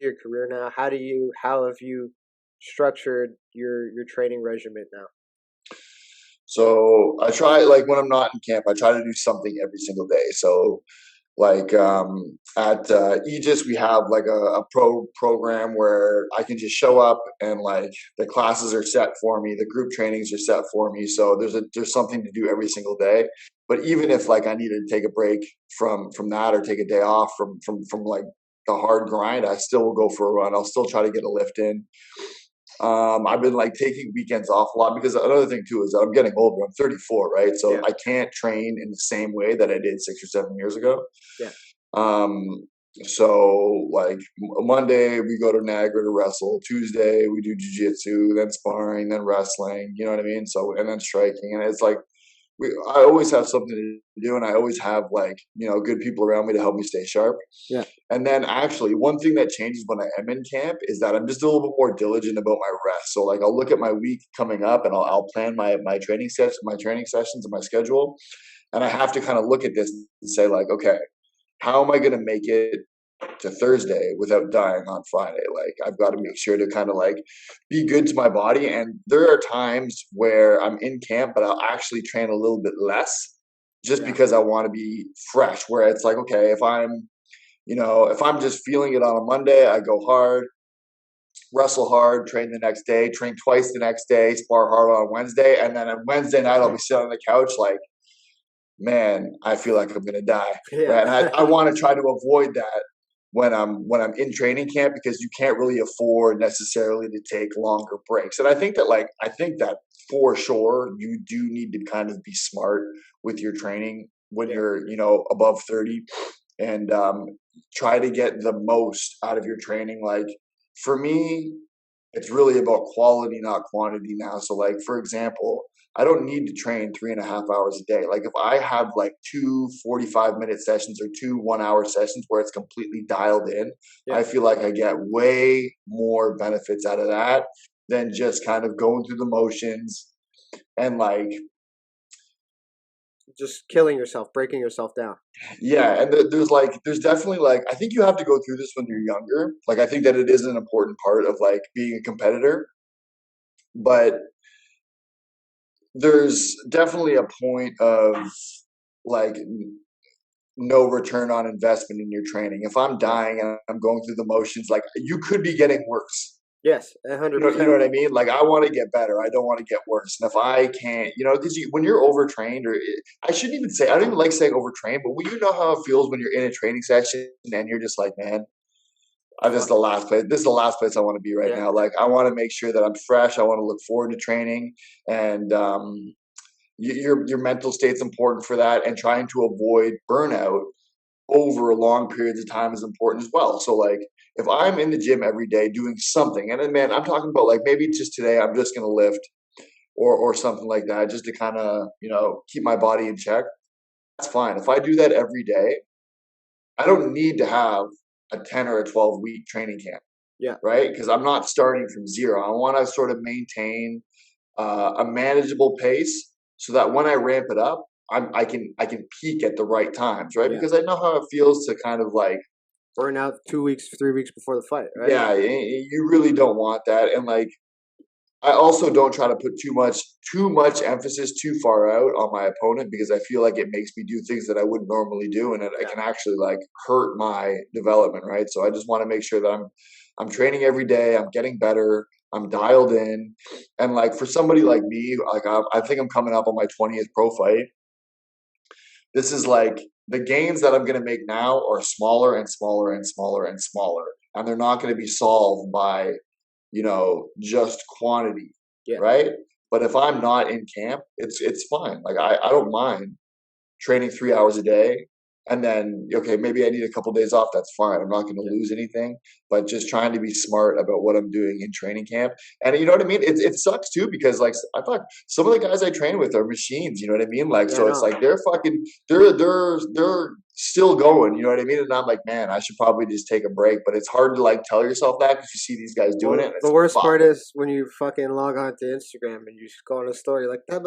your career now? How have you structured your training regimen now? So I try, like when I'm not in camp, I try to do something every single day. So like at Aegis, we have like a program where I can just show up and like the classes are set for me, the group trainings are set for me. So there's something to do every single day. But even if like I needed to take a break from that or take a day off from like the hard grind, I still will go for a run. I'll still try to get a lift in. I've been like taking weekends off a lot because another thing too is that I'm getting older. I'm 34, right? So Yeah, I can't train in the same way that I did 6 or 7 years ago. yeah, Um, so like Monday we go to Niagara to wrestle. Tuesday we do jiu-jitsu, then sparring, then wrestling. You know what I mean? So and then striking, and it's like I always have something to do, and I always have like good people around me to help me stay sharp. yeah. And then actually, one thing that changes when I am in camp is that I'm just a little bit more diligent about my rest. So like I'll look at my week coming up, and I'll plan my training sets, my training sessions, and my schedule, and I have to kind of look at this and say like, okay, how am I going to make it to Thursday without dying on Friday? Like I've got to make sure to kind of like be good to my body. And there are times where I'm in camp, but I'll actually train a little bit less just Yeah. because I want to be fresh. Where it's like, okay, if I'm just feeling it on a Monday, I go hard, wrestle hard, train the next day, train twice the next day, spar hard on Wednesday, and then on Wednesday night I'll be sitting on the couch like, man, I feel like I'm gonna die. Yeah. Right. And I want to try to avoid that when I'm in training camp because you can't really afford necessarily to take longer breaks. And I think that for sure you do need to kind of be smart with your training when Yeah. you're above 30 and try to get the most out of your training. Like for me, it's really about quality, not quantity now. So, like for example, I don't need to train 3.5 hours a day. Like if I have like two 45-minute sessions or two 1 hour sessions where it's completely dialed in, Yeah. I feel like I get way more benefits out of that than just kind of going through the motions and like Just killing yourself, breaking yourself down. yeah, and there's definitely like I think you have to go through this when you're younger. Like I think that it is an important part of like being a competitor, but there's definitely a point of like no return on investment in your training. If I'm Yeah. dying and I'm going through the motions, like you could be getting worse. Yes, a hundred You know percent. what I mean? Like I want to get better. I don't want to get worse. And if I can't, because when you're overtrained, I shouldn't even say I don't even like saying overtrained, but you know how it feels when you're in a training session and you're just like, man, this is Fuck. the last place. This is the last place I want to be right Yeah. now. Like I want to make sure that I'm fresh. I want to look forward to training, and your mental state's important for that. And trying to avoid burnout over long periods of time is important as well. So like if I'm in the gym every day doing something, and then man, I'm talking about like maybe just today I'm just gonna lift or something like that just to kind of keep my body in check. That's fine. If I do that every day, I don't need to have a 10 or a 12 week training camp, Yeah. right? Because I'm not starting from zero. I want to sort of maintain a manageable pace so that when I ramp it up, I can peak at the right times, right? Yeah. Because I know how it feels to kind of like, Burn out 2 weeks, 3 weeks before the fight, right? yeah, you really don't want that. And like, I also don't try to put too much emphasis too far out on my opponent because I feel like it makes me do things that I wouldn't normally do, and it Yeah. can actually like hurt my development, right? So I just want to make sure that I'm training every day, I'm getting better, I'm dialed in, and like for somebody like me, like I think I'm coming up on my 20th pro fight. This is like the gains that I'm going to make now are smaller and smaller and smaller and smaller, and they're not going to be solved by just quantity, Yeah. right? But if I'm not in camp, it's fine. Like I don't mind training 3 hours a day. And then, okay, maybe I need a couple days off. That's fine. I'm not going to Yeah. lose anything, but just trying to be smart about what I'm doing in training camp. And you know what I mean? It sucks too because like I thought some of the guys I train with are machines. You know what I mean? Like Yeah. I so, it's know. like they're still going. You know what I mean? And I'm like, man, I should probably just take a break. But it's hard to like tell yourself that because you see these guys doing it. Well, And the it's worst like, fuck. part is when you fucking log on to Instagram and you just go on a story like that